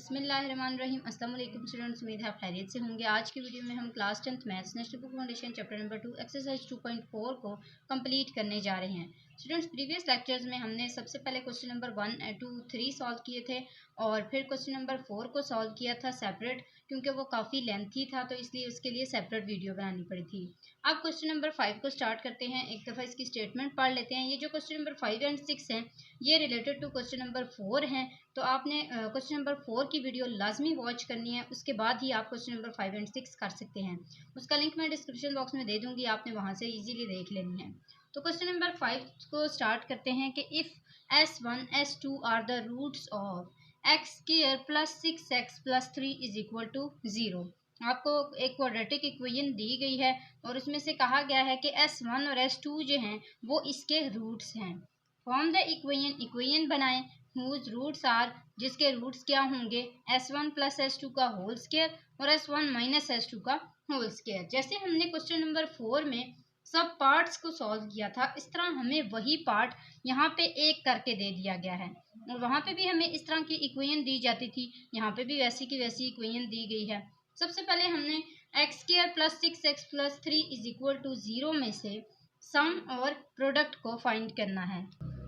बिस्मिल्लाहिर्रहमानिर्रहीम। अस्सलाम वालेकुम स्टूडेंट्स, उम्मीद है आप खैरियत से होंगे। आज की वीडियो में हम class 10th maths national book foundation chapter number 2 exercise 2.4 को कंप्लीट करने जा रहे हैं। स्टूडेंट्स, प्रीवियस लेक्चर्स में हमने सबसे पहले क्वेश्चन नंबर 1, 2, 3 सॉल्व किए थे और फिर क्वेश्चन नंबर 4 को सॉल्व किया था सेपरेट, क्योंकि वो काफ़ी लेंथी था तो इसलिए उसके लिए सेपरेट वीडियो बनानी पड़ी थी। अब क्वेश्चन नंबर 5 को स्टार्ट करते हैं। एक दफ़ा इसकी स्टेटमेंट पढ़ लेते हैं। ये जो क्वेश्चन नंबर 5 एंड 6 हैं ये रिलेटेड टू क्वेश्चन नंबर 4 हैं, तो आपने क्वेश्चन नंबर 4 की वीडियो लाजमी वॉच करनी है, उसके बाद ही आप क्वेश्चन नंबर 5 एंड 6 कर सकते हैं। उसका लिंक मैं डिस्क्रिप्शन बॉक्स में दे दूंगी, आपने वहां से इजीली देख लेनी है। तो क्वेश्चन नंबर 5 को स्टार्ट करते हैं कि if S1 S2 are the roots of x square plus 6x plus 3 is equal to 0। आपको एक क्वाड्रेटिक इक्वेशन दी गई है और उसमें से कहा गया है कि S1 और S2 जो हैं वो इसके रूट्स हैं। फॉर्म द इक्वेशन बनाएं whose रूट्स आर, जिसके रूट्स क्या होंगे, S1 प्लस S2 का होल स्क्वायर और S1 माइनस S2 का होल स्क्वायर। जैसे हमने क्वेश्चन नंबर 4 में सब पार्ट्स को सॉल्व किया था, इस तरह हमें वही पार्ट यहाँ पे एक करके दे दिया गया है और वहाँ पे भी हमें इस तरह की इक्वेशन दी जाती थी, यहाँ पे भी वैसी की वैसी इक्वेशन दी गई है। सबसे पहले हमने x square plus 6x plus 3 is equal to 0 में से सम और प्रोडक्ट को फाइंड करना है।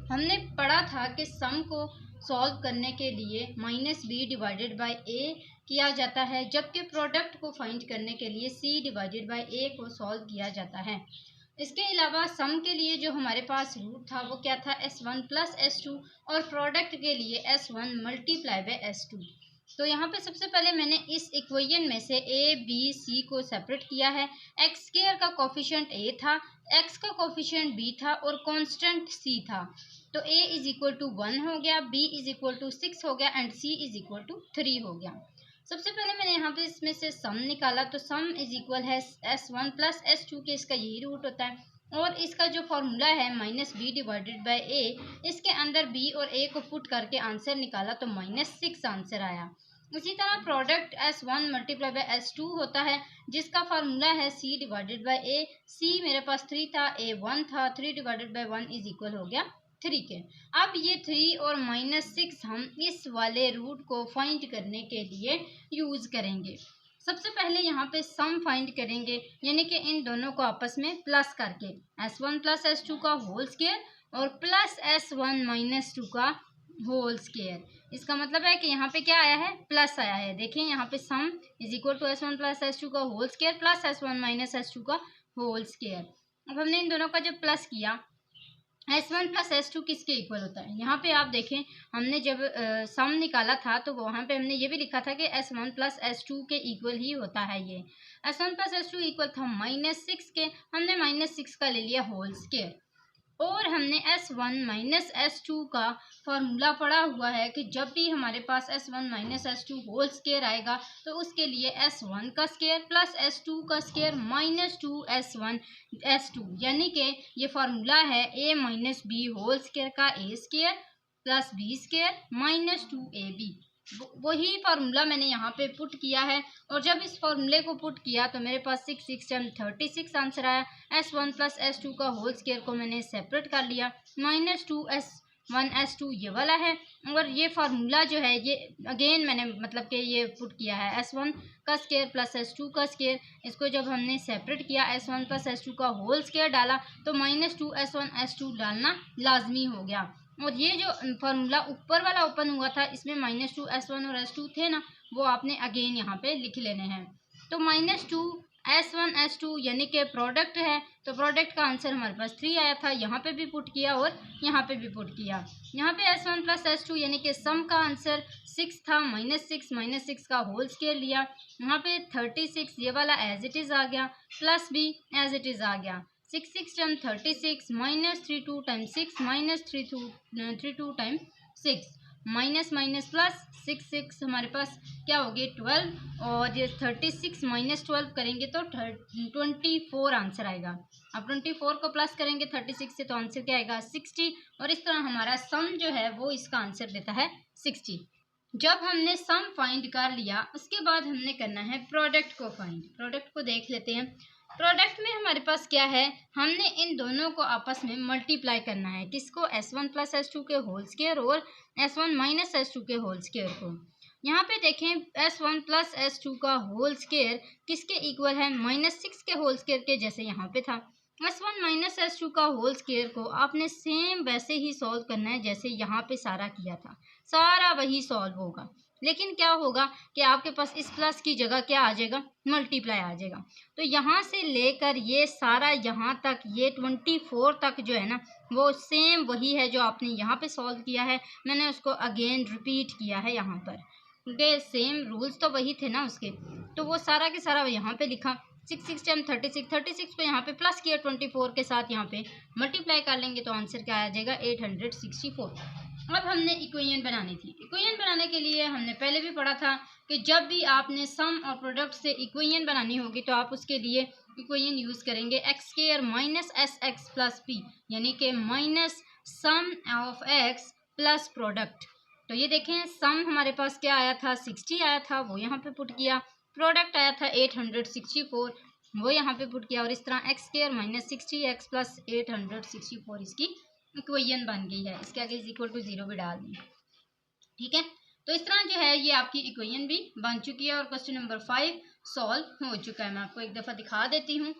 हमने पढ़ा था कि सम को सॉल्व करने के लिए -b डिवाइडेड बाय a किया जाता है, जबकि प्रोडक्ट को फाइंड करने के लिए c डिवाइडेड बाय a को सॉल्व किया जाता है। इसके अलावा सम के लिए जो हमारे पास रूट था वो क्या था, S1 प्लस S2 और प्रोडक्ट के लिए S1 मल्टीप्लाई बाय S2। तो यहाँ पे सबसे पहले मैंने इस इक्वेशन में से a b c को सेपरेट किया है। एक्स स्क्वायर का कोफिशिएंट a था, x का कोफिशिएंट b था और कांस्टेंट c था। तो a इज इक्वल टू 1 हो गया, b इज इक्वल टू 6 हो गया and c is equal to 3 हो गया। सबसे पहले मैंने यहाँ पे इसमें से सम निकाला, तो सम इज इक्वल है S1 प्लस S2 के, इसका यही रूट होता है और इसका जो फॉर्मूला है -b डिवाइडेड बाय a, इसके अंदर b और a को पुट करके आंसर निकाला तो -6 आंसर आया। उसी तरह product S1 multiply by S2 होता है, जिसका फार्मूला है c divided by a। c मेरे पास 3 था, a 1 था, 3 डिवाइडेड बाय 1 इज इक्वल हो गया 3 के। अब ये 3 और -6 हम इस वाले रूट को फाइंड करने के लिए यूज़ करेंगे। सबसे पहले यहाँ पे सम फाइंड करेंगे, यानी कि इन दोनों को आपस में प्लस करके S1 प्लस S2 का होल स्क्वायर और प्लस S1 माइनस 2 का होल स्क्वायर। इसका मतलब है कि यहाँ पे क्या आया है, प्लस आया है। देखें यहाँ पे sum is equal to S1 plus S2 का whole square plus S1 minus S2 का होल स्क्वायर। अब हमने इन दोनों का जब प्लस किया, S1 प्लस S2 किसके इक्वल होता है, यहाँ पे आप देखें हमने जब सम निकाला था तो वहाँ पे हमने ये भी लिखा था कि S1 प्लस S2 के इक्वल ही होता है। ये S1 प्लस S2 इक्वल था -6 के, हमने -6 का ले लिया होल स्क्वायर और हमने S1 माइनस S2 का फॉर्मूला पढ़ा हुआ है कि जब भी हमारे पास S1 minus S2 whole square आएगा तो उसके लिए S1 का स्क्वायर प्लस S2 का स्क्वायर माइनस 2 S1 S2, यानी कि ये फार्मूला है a minus b whole square का a square plus b square minus 2ab। वही फार्मूला मैंने यहाँ पे पुट किया है और जब इस फार्मूले को पुट किया तो मेरे पास 6 6 36 आंसर आया। S1 प्लस S2 का होल स्क्वायर को मैंने सेपरेट कर लिया, -2 S1 S2 ये वाला है और ये फार्मूला जो है ये अगेन मैंने मतलब कि ये पुट किया है S1 का स्क्वायर प्लस S2 का स्क्वायर। इसको जब हमने सेपरेट किया S1 प्लस S2 का होल स्क्वायर डाला तो -2 S1 S2 डालना लाजमी हो गया और ये जो फार्मूला ऊपर वाला ओपन हुआ था इसमें -2 S1 और S2 थे ना, वो आपने अगेन यहाँ पे लिख लेने हैं। तो -2 S1 S2 यानी कि प्रोडक्ट है, तो प्रोडक्ट का आंसर हमारे पास 3 आया था, यहाँ पे भी पुट किया और यहाँ पे भी पुट किया। यहाँ पे S1 प्लस S2 यानी कि सम का आंसर 6 था, -6 का होल स्क्वायर लिया, यहाँ पे 36 ये वाला एज इट इज़ आ गया प्लस भी एज इट इज़ आ गया। 6 6 time 36 -32 time 6 -32 time 6 minus minus plus 6 6 हमारे पास क्या होगी 12 और ये 36 माइनस 12 करेंगे तो 24 आंसर आएगा। अब 24 को प्लस करेंगे 36 से तो आंसर क्या आएगा 60 और इस तरह हमारा सम जो है वो इसका आंसर देता है 60। जब हमने सम फाइंड कर लिया उसके बाद हमने करना है प्रोडक्ट को फाइंड। प्रोडक्ट को देख लेते हैं। प्रोडक्ट में हमारे पास क्या है, हमने इन दोनों को आपस में मल्टीप्लाई करना है। किसको, S1 प्लस S2 के होल स्क्वायर और S1 माइनस S2 के होल स्क्वायर को। यहाँ पे देखें S1 प्लस S2 का होल स्क्वायर किसके इक्वल है, -6 के होल स्क्वायर के जैसे यहाँ पे था। S1 माइनस S2 का होल स्क्वायर को आपने सेम वैसे ही सॉल्व करना है जैसे यहाँ पे सारा किया था, सारा वही सॉल्व होगा। लेकिन क्या होगा कि आपके पास इस प्लस की जगह क्या आ जाएगा, मल्टीप्लाई आ जाएगा। तो यहाँ से लेकर ये सारा यहाँ तक, ये 24 तक जो है ना, वो सेम वही है जो आपने यहाँ पे सॉल्व किया है। मैंने उसको अगेन रिपीट किया है यहाँ पर, क्योंकि सेम रूल्स तो वही थे ना उसके। तो वो सारा के सारा यहाँ पे लिखा, 6 टाइम 36 को यहाँ पे प्लस किया 24 के साथ, यहाँ पे मल्टीप्लाई कर लेंगे तो आंसर क्या आ जाएगा, 864। अब हमने इक्वेशन बनानी थी। इक्वेशन बनाने के लिए हमने पहले भी पढ़ा था कि जब भी आपने सम और प्रोडक्ट से इक्वेशन बनानी होगी तो आप उसके लिए इक्वेशन यूज़ करेंगे x square minus S x plus P, यानी कि minus sum of x plus product. तो ये देखें, सम हमारे पास क्या आया था, 60 आया था, वो यहाँ पे पुट किया। प्रोडक्ट आया था 864, वो यहाँ पे पुट किया। और इस तरह x square minus 60x plus 864 इसकी इक्वेशन बन गई है। इसके आगे इक्वल टू 0 भी डाल दें, ठीक है। तो इस तरह जो है ये आपकी इक्वेशन भी बन चुकी है और क्वेश्चन नंबर 5 सॉल्व हो चुका है। मैं आपको एक दफ़ा दिखा देती हूँ,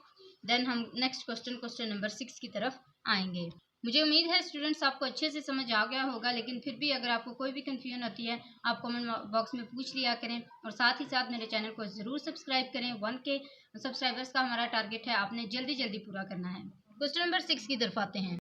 देन हम नेक्स्ट क्वेश्चन नंबर 6 की तरफ आएंगे। मुझे उम्मीद है स्टूडेंट्स आपको अच्छे से समझ आ गया होगा, लेकिन फिर भी अगर आपको कोई भी कन्फ्यूजन होती है आप कमेंट बॉक्स में पूछ लिया करें। और साथ ही साथ मेरे चैनल को ज़रूर सब्सक्राइब करें। 1K सब्सक्राइबर्स का हमारा टारगेट है, आपने जल्दी पूरा करना है। क्वेश्चन नंबर 6 की तरफ आते हैं।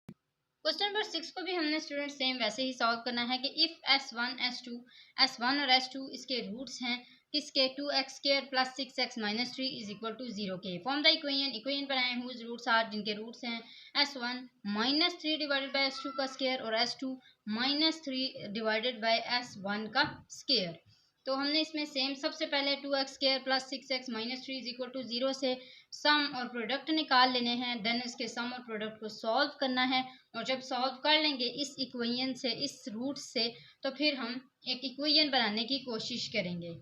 क्वेश्चन नंबर 6 को भी हमने स्टूडेंट सेम वैसे ही सॉल्व करना है कि इफ़ S1 और S2 इसके रूट्स हैं किसके, 2x² plus 6x minus 3 is equal to 0 के। फॉर्म द इक्वेशन बनाए हुज रूट्स आर, जिनके रूट्स हैं S1 minus 3 divided by S2 का स्क्वायर और S2 minus 3 divided by S1 का स्क्वायर। तो हमने इसमें सेम सबसे पहले 2x² plus 6x minus 3 is equal to 0 से सम और प्रोडक्ट निकाल लेने हैं। देन इसके सम और प्रोडक्ट को सॉल्व करना है। और जब सॉल्व कर लेंगे इस इक्वेशन से, इस रूट से, तो फिर हम एक इक्वेशन बनाने की कोशिश करेंगे।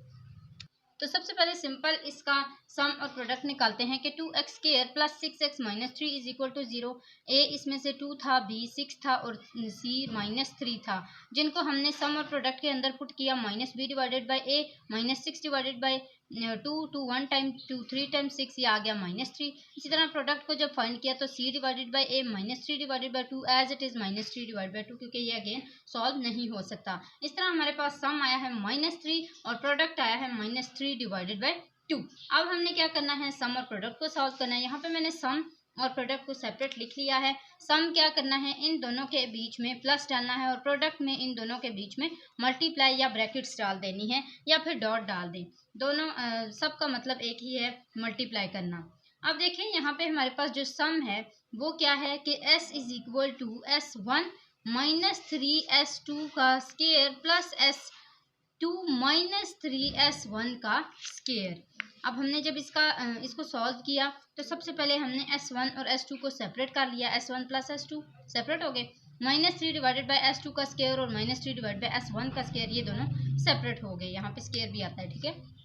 तो सबसे पहले सिंपल इसका सम और प्रोडक्ट निकालते हैं कि 2x² plus 6x minus 3 is equal to 0। A इसमें से 2 था, बी 6 था और सी माइनस 3 था, जिनको हमने सम और प्रोडक्ट के अंदर पुट किया। Minus b divided by a minus 6 divided by 2 1 time 2 3 time 6, ये आ गया माइनस 3। इसी तरह प्रोडक्ट को जब फाइंड किया तो c divided by a minus 3 divided by 2 as it is minus 3 divide by 2, क्योंकि ये अगेन सॉल्व नहीं हो सकता। इस तरह हमारे पास सम आया है -3 और प्रोडक्ट आया है -3 डिवाइडेड बाई 2। अब हमने क्या करना है, सम और प्रोडक्ट को सॉल्व करना है। यहाँ पे मैंने सम और प्रोडक्ट को सेपरेट लिख लिया है। सम क्या करना है, इन दोनों के बीच में प्लस डालना है और प्रोडक्ट में इन दोनों के बीच में मल्टीप्लाई या ब्रैकेट्स डाल देनी है या फिर डॉट डाल दें। दोनों सब का मतलब एक ही है, मल्टीप्लाई करना। अब देखें यहाँ पे हमारे पास जो सम है वो क्या है कि s is equal to S1 minus 3S2 का square plus S2 minus 3S1 का स्क्वायर। अब हमने जब इसको सॉल्व किया तो सबसे पहले हमने S1 और S2 को सेपरेट कर लिया। S1 प्लस S2 सेपरेट हो गए। -3 डिवाइडेड बाई S2 का स्क्वायर और -3 डिवाइडेड बाई S1 का स्क्वायर, ये दोनों सेपरेट हो गए। यहाँ पे स्क्वायर भी आता है, ठीक है।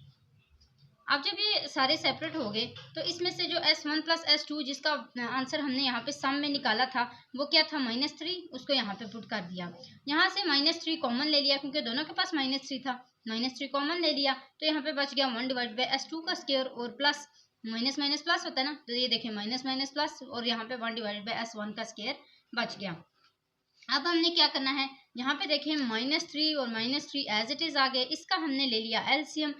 अब जब ये सारे सेपरेट हो गए तो इसमें से जो S1 प्लस S2 जिसका आंसर हमने यहाँ पे सम में निकाला था वो क्या था, -3, उसको यहाँ पे पुट कर दिया। यहाँ से -3 कॉमन ले लिया क्योंकि दोनों के पास -3 था, -3 कॉमन ले लिया तो यहाँ पे बच गया 1 डिवाइड बाई S2 का स्क्वायर और प्लस माइनस माइनस प्लस होता है ना, तो ये देखें माइनस माइनस प्लस और यहाँ पे 1 डिवाइड बाई S1 का स्क्वायर बच गया। अब हमने क्या करना है, यहाँ पे देखें -3 और -3 एज इट इज़ आ गए। इसका हमने ले लिया एलसीएम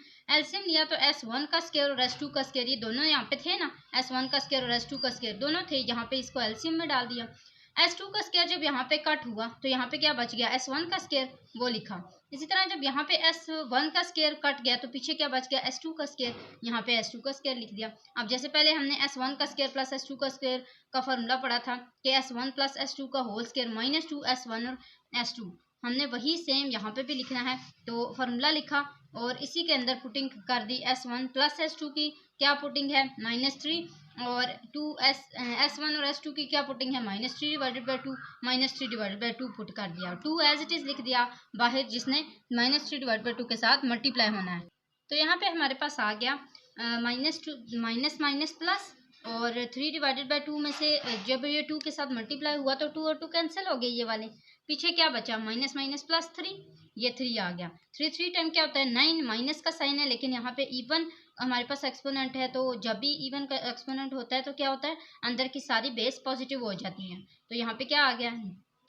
लिया तो S1 का स्क्वायर और S2 का स्क्वायर ये दोनों यहाँ पे थे ना, S1 का स्क्वायर और S2 का स्क्वायर दोनों थे। यहाँ पे इसको एलसीएम में डाल दिया। S2 का स्क्वायर जब यहाँ पे कट हुआ तो यहाँ पे क्या बच गया, S1 का स्क्वायर, वो लिखा। इसी तरह जब यहाँ पे S1 का स्क्वायर कट गया तो पीछे क्या बच गया, S2 का स्क्वायर, यहाँ पे S2 का स्क्वायर लिख दिया। अब जैसे पहले हमने S1 का स्क्वायर प्लस S2 का स्क्वायर का फॉर्मूला पढ़ा था कि S1 प्लस S2 का होल स्क्वायर -2S1 और S2, हमने वही सेम यहाँ पे भी लिखना है। तो फार्मूला लिखा और इसी के अंदर पुटिंग कर दी। S1 प्लस S2 की क्या पुटिंग है, -3 और S1 और S2 की क्या पुटिंग है, -3 divided by 2, -3 divided by 2 put कर दिया। 2 एज इट इज़ लिख दिया बाहर, जिसने -3 डिवाइड बाई 2 के साथ मल्टीप्लाई होना है। तो यहाँ पे हमारे पास आ गया -2 माइनस माइनस प्लस और 3 डिवाइडेड बाई 2 में से जब ये 2 के साथ मल्टीप्लाई हुआ तो 2 और 2 कैंसिल हो गए ये वाले। पीछे क्या बचा, माइनस माइनस प्लस 3, ये 3 आ गया। 3 टाइम क्या होता है 9, माइनस का साइन है लेकिन यहाँ पे इवन हमारे पास एक्सपोनेंट है, तो जब भी इवन का एक्सपोनेंट होता है तो क्या होता है, अंदर की सारी बेस पॉजिटिव हो जाती हैं। तो यहाँ पे क्या आ गया,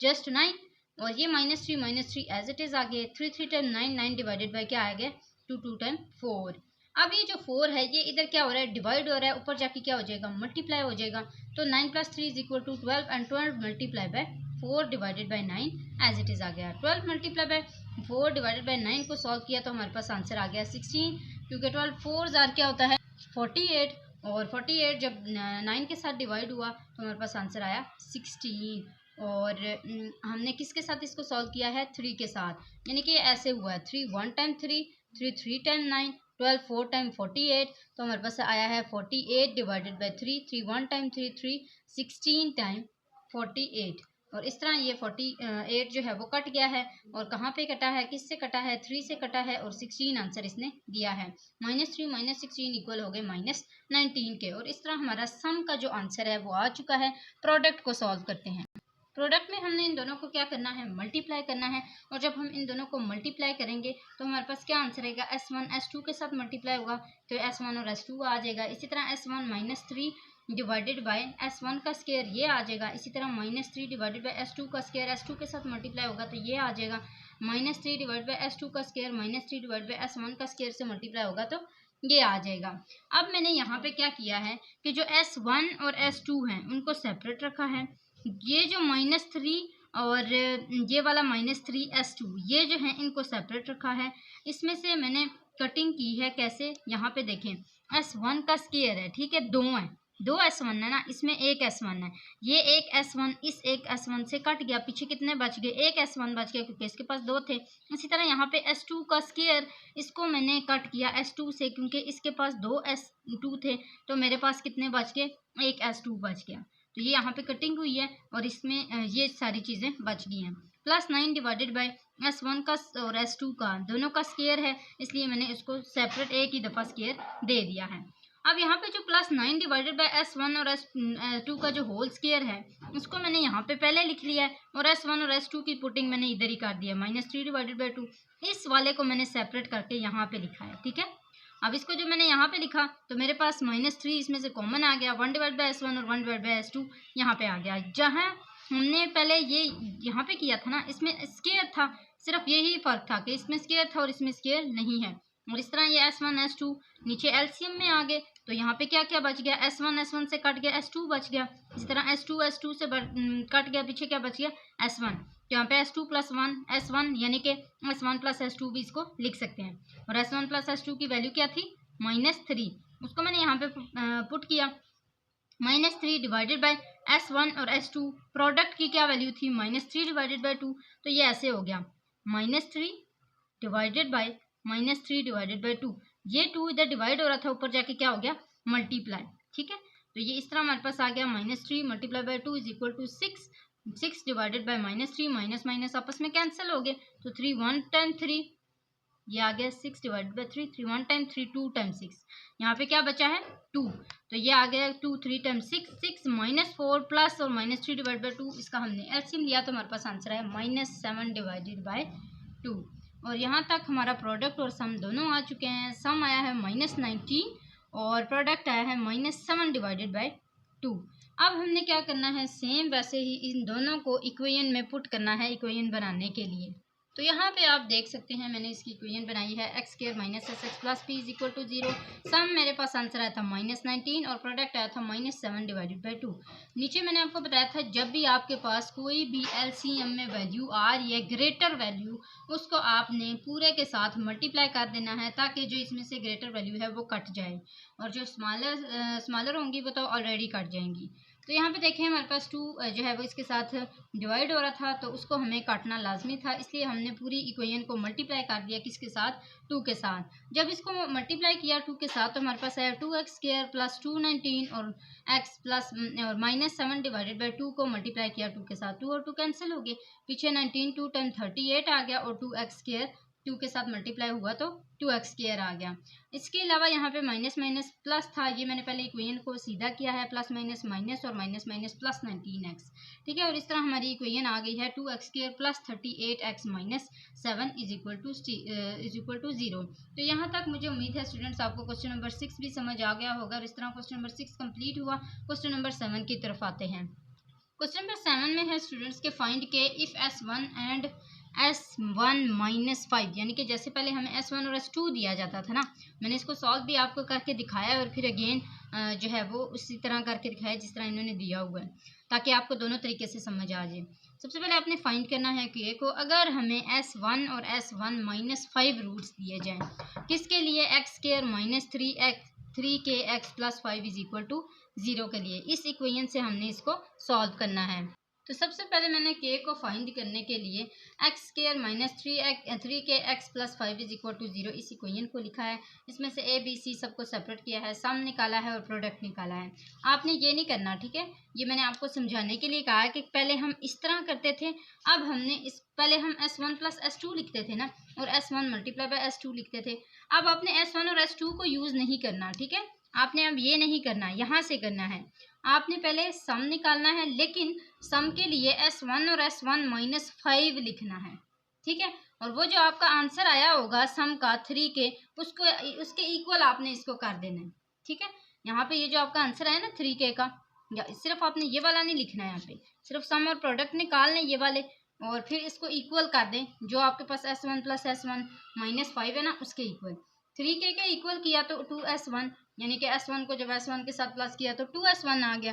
जस्ट 9, और ये minus three as it is आ गया। 3 टाइम 9, 9 डिवाइडेड बाई क्या आ गया, 2 टाइम 4। अब ये जो 4 है ये इधर क्या हो रहा है, डिवाइड हो रहा है, ऊपर जाके क्या हो जाएगा, मल्टीप्लाई हो जाएगा। तो 9 + 3 = 12 and 12 multiply by 4 divided by 9 as it is आ गया। 12 मल्टीप्लाई बाय 4 डिवाइडेड बाई 9 को सॉल्व किया तो हमारे पास आंसर आ गया 16, क्योंकि 12 4 जार क्या होता है 48, और 48 जब 9 के साथ डिवाइड हुआ तो हमारे पास आंसर आया 16। और हमने किसके साथ इसको सॉल्व किया है, 3 के साथ, यानी कि ऐसे हुआ है 3 1 टाइम 3, 3 टाइम 9, 12 4 टाइम 48, तो हमारे पास आया है 48 डिवाइडेड बाई 3, 3 1 टाइम 3 3, 16 टाइम 48। और इस तरह ये 48 जो है वो कट गया है, और कहाँ पे कटा है, किससे कटा है, 3 से कटा है, और 16 आंसर इसने दिया है। -3 -16 इक्वल हो गए -19 के। और इस तरह हमारा सम का जो आंसर है वो आ चुका है। प्रोडक्ट को सॉल्व करते हैं। प्रोडक्ट में हमने इन दोनों को क्या करना है, मल्टीप्लाई करना है, और जब हम इन दोनों को मल्टीप्लाई करेंगे तो हमारे पास क्या आंसर आएगा, S1 S2 के साथ मल्टीप्लाई होगा तो S1 और S2 आ जाएगा। इसी तरह S1 - 3 डिवाइडेड बाय S1 का स्क्वायर ये आ जाएगा। इसी तरह -3 डिवाइडेड बाय S2 का स्क्वायर S2 के साथ मल्टीप्लाई होगा तो ये आ जाएगा। -3 डिवाइड बाय S2 का स्क्वायर -3 डिवाइड बाय S1 का स्क्वायर से मल्टीप्लाई होगा तो ये आ जाएगा। अब मैंने यहाँ पे क्या किया है कि जो S1 और S2 हैं उनको सेपरेट रखा है। ये जो -3 और ये वाला -3 S2 ये जो है इनको सेपरेट रखा है। इसमें से मैंने कटिंग की है कैसे, यहाँ पे देखें, S1 का स्क्वायर है, ठीक है, 2 है, 2 S1 है ना, इसमें एक S1 है, ये एक S1 इस एक S1 से कट गया, पीछे कितने बच गए, एक S1 बच गया क्योंकि इसके पास 2 थे। इसी तरह यहाँ पे S2 का स्क्वायर, इसको मैंने कट किया S2 से क्योंकि इसके पास 2 S2 थे, तो मेरे पास कितने बच गए, एक S2 बच गया। तो ये यहाँ पे कटिंग हुई है और इसमें ये सारी चीज़ें बच गई हैं। +9 डिवाइडेड बाय S1 का और S2 का दोनों का स्क्वायर है, इसलिए मैंने इसको सेपरेट एक ही दफ़ा स्क्वायर दे दिया है। अब यहाँ पे जो +9 डिवाइडेड बाय S1 और S2 का जो होल स्क्वायर है उसको मैंने यहाँ पे पहले लिख लिया है, और S1 और S2 की पुटिंग मैंने इधर ही कर दिया, -3 डिवाइडेड बाय 2, इस वाले को मैंने सेपरेट करके यहाँ पे लिखा है, ठीक है। अब इसको जो मैंने यहाँ पे लिखा तो मेरे पास -3 इसमें से कॉमन आ गया, 1 डिवाइड बाय S1 और 1 डिवाइड बाय S2 यहाँ पे आ गया। जहाँ हमने पहले ये यहाँ पे किया था ना, इसमें स्क्वायर था, सिर्फ यही फ़र्क था कि इसमें स्क्वायर था और इसमें स्क्वायर नहीं है। और इस तरह ये S1 S2 नीचे एलसीएम में आ गए, तो यहाँ पे क्या क्या बच गया, S1 से कट गया, S2 बच गया। इसी तरह S2 से कट गया, पीछे क्या बच गया, S1। तो यहाँ पे S2 + 1 S1 यानी कि S1 + S2 भी इसको लिख सकते हैं। और S1 + S2 की वैल्यू क्या थी, -3, उसको मैंने यहाँ पे पुट किया। -3 डिवाइडेड बाय S1 और S2, प्रोडक्ट की क्या वैल्यू थी, -3 डिवाइडेड बाय 2, तो ये ऐसे हो गया, -3 डिवाइडेड बाय -3 डिवाइडेड बाय 2, ये 2 इधर डिवाइड हो रहा था, ऊपर जाके क्या हो गया, मल्टीप्लाई, ठीक है। तो ये इस तरह हमारे पास आ गया, -3 multiply by 2 = 6, 6 divided by -3, minus minus आपस में कैंसिल हो गए, तो 3 1 टाइम 3, ये आ गया 6 डिवाइडेड बाय 3, 3 1 टाइम 3, 2 टाइम 6, यहाँ पे क्या बचा है 2, तो ये आ गया 2 3 टाइम 6, 6 -4 प्लस और -3 डिवाइड बाय 2, इसका हमने एलसीएम लिया तो हमारे पास आंसर है -7 डिवाइडेड बाय 2। और यहाँ तक हमारा प्रोडक्ट और सम दोनों आ चुके हैं। सम आया है -19 और प्रोडक्ट आया है -7 डिवाइडेड बाय 2। अब हमने क्या करना है, सेम वैसे ही इन दोनों को इक्वेशन में पुट करना है, इक्वेशन बनाने के लिए। तो यहाँ पे आप देख सकते हैं मैंने इसकी इक्वेशन बनाई है, x² - sx + p = 0। सम मेरे पास आंसर आया था -19 और प्रोडक्ट आया था -7 डिवाइडेड बाय 2। नीचे मैंने आपको बताया था जब भी आपके पास कोई भी एलसीएम में वैल्यू आ रही है ग्रेटर वैल्यू, उसको आपने पूरे के साथ मल्टीप्लाई कर देना है ताकि जो इसमें से ग्रेटर वैल्यू है वो कट जाए, और जो स्मॉलर होंगी वो तो ऑलरेडी कट जाएंगी। तो यहाँ पे देखें हमारे पास 2 जो है वो इसके साथ डिवाइड हो रहा था, तो उसको हमें काटना लाजमी था, इसलिए हमने पूरी इक्वेशन को मल्टीप्लाई कर दिया किसके साथ, 2 के साथ। जब इसको मल्टीप्लाई किया 2 के साथ तो हमारे पास आया 2x² + 219 और x प्लस और -7 डिवाइडेड बाय 2 को मल्टीप्लाई किया 2 के साथ, 2 और 2 कैंसिल हो गए, पीछे 19 2 टाइम 38 आ गया और 2x² 2 के साथ मल्टीप्लाई हुआ तो 2x² आ गया। इसके अलावा यहाँ पे माइनस माइनस प्लस था, ये मैंने पहले इक्वेशन को सीधा किया है, प्लस माइनस माइनस और माइनस माइनस प्लस 19x, ठीक है। और इस तरह हमारी इक्वेशन आ गई है 2x² plus 38x minus 7 is equal to 0। तो यहाँ तक मुझे उम्मीद है स्टूडेंट्स आपको क्वेश्चन नंबर 6 भी समझ आ गया होगा। और इस तरह क्वेश्चन नंबर 6 कंप्लीट हुआ। क्वेश्चन नंबर 7 की तरफ आते हैं। क्वेश्चन नंबर 7 में है स्टूडेंट्स के फाइंड के if S1 and S1 minus 5, यानी कि जैसे पहले हमें S1 और S2 दिया जाता था ना, मैंने इसको सॉल्व भी आपको करके दिखाया और फिर अगेन जो है वो उसी तरह करके दिखाया जिस तरह इन्होंने दिया हुआ है, ताकि आपको दोनों तरीके से समझ आ जाए। सबसे पहले आपने फाइंड करना है कि को अगर हमें S1 और S1 माइनस 5 रूट्स दिए जाएँ, किसके लिए, x² minus 3k x plus 5 is equal to 0 के लिए, इस इक्वेशन से हमने इसको सॉल्व करना है। तो सबसे पहले मैंने k को फाइंड करने के लिए x² minus 3k x plus 5 is equal to 0 इस इक्वेशन को लिखा है। इसमें से a b c सबको सेपरेट किया है, सम निकाला है और प्रोडक्ट निकाला है। आपने ये नहीं करना, ठीक है। ये मैंने आपको समझाने के लिए कहा है कि पहले हम इस तरह करते थे, अब हमने पहले हम S1 प्लस S2 लिखते थे ना, और S1 मल्टीप्लाई बाय S2 लिखते थे। अब आपने S1 और S2 को यूज़ नहीं करना, ठीक है। आपने अब ये नहीं करना, यहाँ से करना है। आपने पहले सम निकालना है, लेकिन सम के लिए S1 और S1 माइनस 5 लिखना है, ठीक है। और वो जो आपका आंसर आया होगा सम का 3k, उसके इक्वल आपने इसको कर देना है, ठीक है। यहाँ पे ये जो आपका आंसर आया ना 3k का, या सिर्फ आपने ये वाला नहीं लिखना है, यहाँ पे सिर्फ सम और प्रोडक्ट निकाल लें ये वाले, और फिर इसको इक्वल कर दें जो आपके पास S1 प्लस S1 माइनस 5 है ना, उसके इक्वल। 3k के इक्वल किया तो 2S1, यानी कि S1 को जब S1 के साथ प्लस किया तो 2S1 आ गया,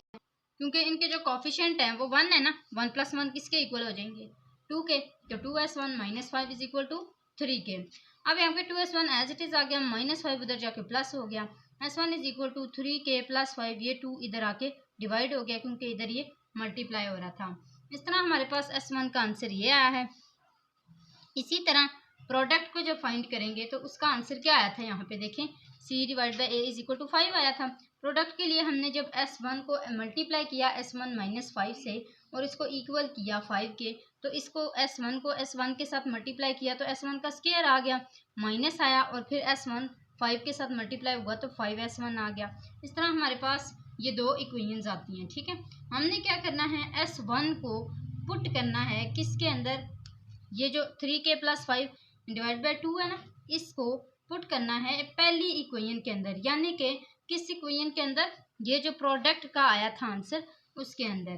क्योंकि इनके जो कॉफिशिएंट हैं वो 1 है ना, 1 प्लस 1 किसके इक्वल हो जाएंगे, 2 के। तो 2S1 minus 5 is equal to 3k। अब यहाँ पे 2S1 एज इट इज़ आ गया, माइनस 5 उधर जाके प्लस हो गया, S1 is equal to 3k plus 5, ये 2 इधर आके डिवाइड हो गया क्योंकि इधर ये मल्टीप्लाई हो रहा था। इस तरह हमारे पास S1 का आंसर ये आया है। इसी तरह प्रोडक्ट को जब फाइंड करेंगे तो उसका आंसर क्या आया था, यहाँ पे देखें, c divide by a is equal to 5 आया था। प्रोडक्ट के लिए हमने जब S1 को मल्टीप्लाई किया S1 माइनस 5 से और इसको इक्वल किया 5 के, तो इसको S1 को S1 के साथ मल्टीप्लाई किया तो S1 का स्क्वायर आ गया, माइनस आया, और फिर S1 5 के साथ मल्टीप्लाई हुआ तो 5S1 आ गया। इस तरह हमारे पास ये दो इक्वेशंस आती हैं, ठीक है। हमने क्या करना है, S1 को पुट करना है किसके अंदर, ये जो 3k प्लस 5 डिवाइड बाई 2 है ना, इसको पुट करना है पहली इक्वेशन के अंदर, यानी कि किस इक्वेशन के अंदर, ये जो प्रोडक्ट का आया था आंसर उसके अंदर,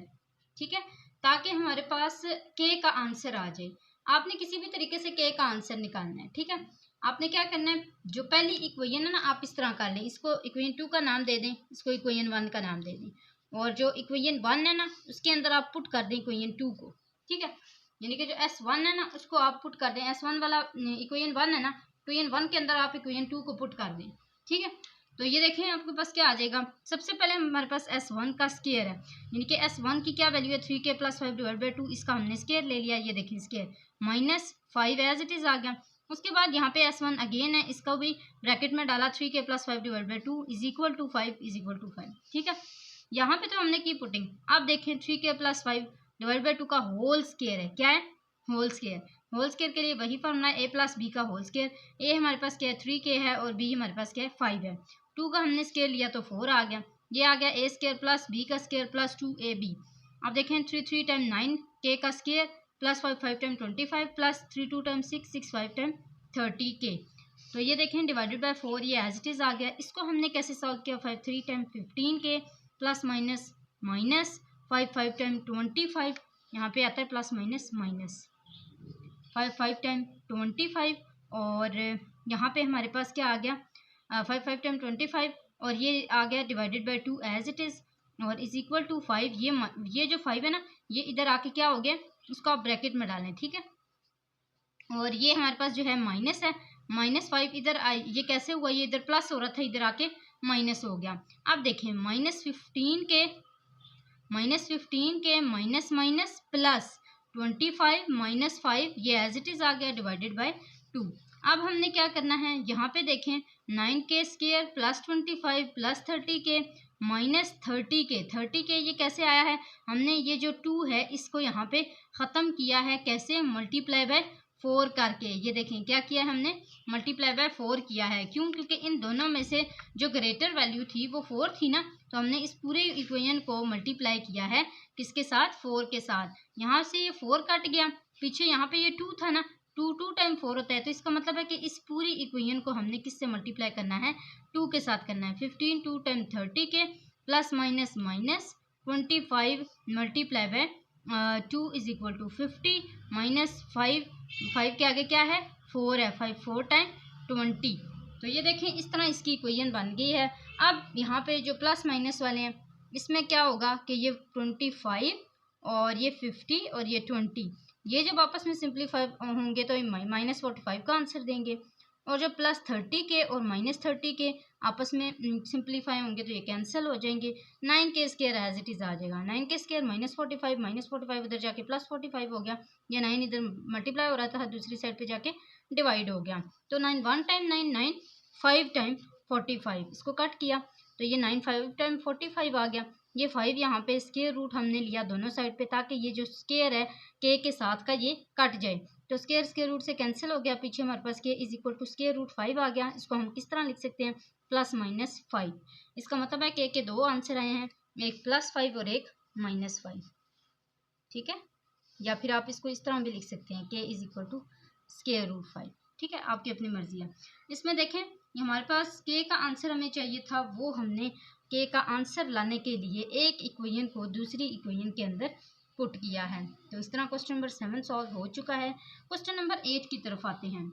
ठीक है, ताकि हमारे पास k का आंसर आ जाए। आपने किसी भी तरीके से k का आंसर निकालना है, ठीक है। आपने क्या करना है, जो पहली इक्वेशन है ना, आप इस तरह कर लें, इसको इक्वेशन 2 का नाम दे दें, इसको इक्वेशन 1 का नाम दे दें, और जो इक्वेशन 1 है ना उसके अंदर आप पुट कर दें इक्वेशन 2 को, ठीक है। यानी कि जो S1 है ना उसको आप पुट कर दें, S1 वाला इक्वेशन 1 है ना, इक्वेशन 1 के अंदर आप इक्वेशन 2 को पुट कर दें, ठीक है। तो ये देखें आपके पास क्या आ जाएगा। सबसे पहले हमारे पास S1 का स्क्वायर है, यानी कि S1 की क्या वैल्यू है, 3k प्लस 5 डिवाइड बाई 2, इसका हमने स्क्वायर ले लिया, ये देखें square minus 5 as it is आ गया। उसके बाद यहाँ पे S1 अगेन है, इसका भी ब्रैकेट में डाला, 3k plus 5 divide by 2 is equal to 5 is equal to 5, ठीक है। यहाँ पे तो हमने की पुटिंग। अब देखें 3k प्लस 5 डिवाइड बाई 2 का होल स्क्वायर है, क्या है, होल स्क्वायर। होल स्क्वायर के लिए वही फॉर्मूला है, a प्लस बी का होल स्क्वायर। a हमारे पास क्या है 3k है, और b हमारे पास क्या है 5 है। 2 का हमने स्क्वायर लिया तो 4 आ गया, ये आ गया a स्क्वायर प्लस b का स्क्वायर प्लस 2ab। अब देखें 3 टाइम 9 k का square plus 5 time 25 plus 3 time 6 5 time 30k। तो ये देखें डिवाइडेड बाय 4, ये एज इट इज़ आ गया। इसको हमने कैसे सॉल्व किया, 3 time 15k plus minus minus 5 time 25, यहाँ पे आता है प्लस माइनस माइनस 5 टाइम 25, और यहाँ पे हमारे पास क्या आ गया 5 टाइम 25, और ये आ गया divided by 2 as it is, और इज इक्वल टू 5। ये जो 5 है ना, ये इधर आके क्या हो गया, उसको आप ब्रैकेट में डालें, ठीक है। और ये हमारे पास जो है माइनस है, -5 इधर ये कैसे हुआ, ये इधर प्लस हो रहा था, इधर आके माइनस हो गया। अब देखें -15 के माइनस माइनस प्लस 25 -5, ये एज इट इज़ आ गया डिवाइडेड बाय 2। अब हमने क्या करना है, यहाँ पे देखें 9k square plus 25 plus 30k minus 30k ये कैसे आया है, हमने ये जो 2 है इसको यहाँ पे ख़त्म किया है, कैसे, मल्टीप्लाई बाय 4 करके, ये देखें क्या किया है हमने, मल्टीप्लाई बाय 4 किया है। क्यों? क्योंकि इन दोनों में से जो ग्रेटर वैल्यू थी वो 4 थी ना, तो हमने इस पूरे इक्वेशन को मल्टीप्लाई किया है किसके साथ, 4 के साथ। यहाँ से ये 4 कट गया, पीछे यहाँ पे ये 2 था ना, 2 टाइम 4 होता है, तो इसका मतलब है कि इस पूरी इक्वेशन को हमने किससे मल्टीप्लाई करना है, 2 के साथ करना है। 15 2 टाइम 30 के plus minus minus 25 multiply by 2 is equal to 50 minus 5 के आगे क्या है, 4 है, 5 4 टाइम 20। तो ये देखें इस तरह इसकी इक्वेशन बन गई है। अब यहाँ पे जो प्लस माइनस वाले हैं इसमें क्या होगा कि ये 25 और ये 50 और ये 20, ये जब आपस में सिंप्लीफाई होंगे तो माइनस 45 का आंसर देंगे, और जब प्लस 30 के और माइनस 30 के आपस में सिंप्लीफाई होंगे तो ये कैंसिल हो जाएंगे। 9 के स्क्वायर एज इट इज़ आ जाएगा, 9 के स्क्वायर माइनस 45 उधर जाके प्लस 45 हो गया, या 9 इधर मल्टीप्लाई हो रहा था दूसरी साइड पे जाके डिवाइड हो गया। तो 9 1 टाइम 9 9 5 टाइम 45, इसको कट किया तो ये 9 5 टाइम 45 आ गया। ये 5 यहाँ पे स्क्वायर रूट हमने लिया दोनों साइड पे, ताकि ये जो स्क्वायर है के साथ का ये कट जाए, तो स्क्वायर रूट से कैंसिल हो गया। पीछे हमारे पास k is equal to square root 5 आ गया। इसको हम किस तरह लिख सकते हैं, प्लस माइनस 5। इसका मतलब है कि के दो आंसर आए हैं, एक प्लस 5 और एक माइनस 5, ठीक है। या फिर आप इसको इस तरह भी लिख सकते हैं, k is equal to square root 5, ठीक है, आपकी अपनी मर्जी है। इसमें देखें हमारे पास के का आंसर हमें चाहिए था, वो हमने के का आंसर लाने के लिए एक इक्वेशन को दूसरी इक्वेशन के अंदर पुट किया है। तो इस तरह क्वेश्चन नंबर 7 सॉल्व हो चुका है। क्वेश्चन नंबर 8 की तरफ आते हैं।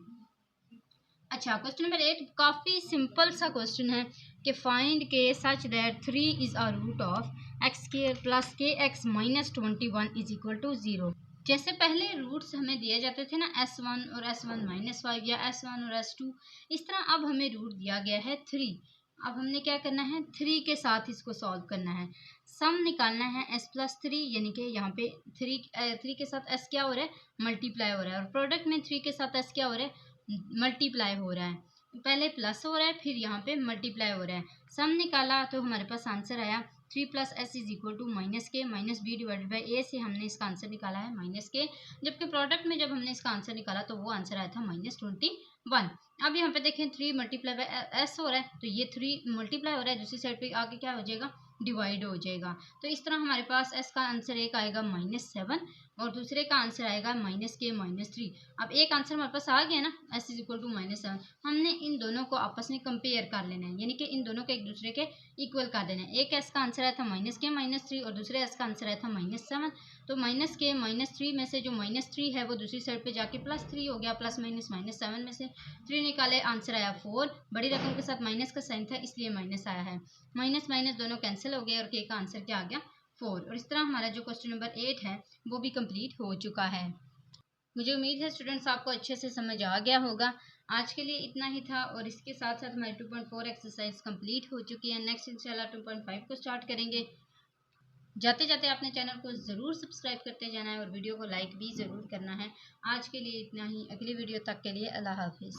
अच्छा, क्वेश्चन नंबर 8 काफ़ी सिंपल सा क्वेश्चन है कि find k such that 3 is a root of x square plus k x minus 21 is equal to 0। जैसे पहले रूट्स हमें दिए जाते थे ना, S1 और S1 माइनस 5 या S1 और S2, इस तरह अब हमें रूट दिया गया है 3। अब हमने क्या करना है, 3 के साथ इसको सॉल्व करना है। सम निकालना है s प्लस 3, यानी कि यहाँ पे 3 के साथ s क्या हो रहा है, मल्टीप्लाई हो रहा है, और प्रोडक्ट में 3 के साथ s क्या हो रहा है, मल्टीप्लाई हो रहा है। पहले प्लस हो रहा है, फिर यहाँ पे मल्टीप्लाई हो रहा है। सम निकाला तो हमारे पास आंसर आया 3 plus s is equal to minus k minus b divided by a से हमने इसका आंसर निकाला है माइनस के, जबकि प्रोडक्ट में जब हमने इसका आंसर निकाला तो वो आंसर आया था -21। अब यहाँ पे देखें 3 मल्टीप्लाई बाई एस हो रहा है, तो ये 3 मल्टीप्लाई हो रहा है, दूसरी साइड पे आगे क्या हो जाएगा, डिवाइड हो जाएगा। तो इस तरह हमारे पास एस का आंसर एक आएगा -7 और दूसरे का आंसर आएगा -3। अब एक आंसर हमारे पास आ गया ना, एस इज इक्वल टू -7। हमने इन दोनों को आपस में कंपेयर कर लेना है, यानी कि इन दोनों को एक दूसरे के इक्वल कर देना है। एक एस का आंसर आया था -3 और दूसरे एस का आंसर आया था -7। तो -3 में से जो -3 है वो दूसरी साइड पे जाके +3 हो गया, प्लस माइनस -7 में से 3 निकाले, आंसर आया 4। बड़ी रकम के साथ माइनस का साइन था इसलिए माइनस आया है, माइनस माइनस दोनों कैंसिल हो गए और के का आंसर क्या आ गया, 4। और इस तरह हमारा जो क्वेश्चन नंबर 8 है वो भी कंप्लीट हो चुका है। मुझे उम्मीद है स्टूडेंट्स आपको अच्छे से समझ आ गया होगा। आज के लिए इतना ही था और इसके साथ साथ हमारी 2.4 एक्सरसाइज कंप्लीट हो चुकी है। नेक्स्ट इंशाल्लाह 2.5 को स्टार्ट करेंगे। जाते जाते आपने चैनल को ज़रूर सब्सक्राइब करते जाना है और वीडियो को लाइक भी ज़रूर करना है। आज के लिए इतना ही, अगली वीडियो तक के लिए अल्लाह हाफिज़।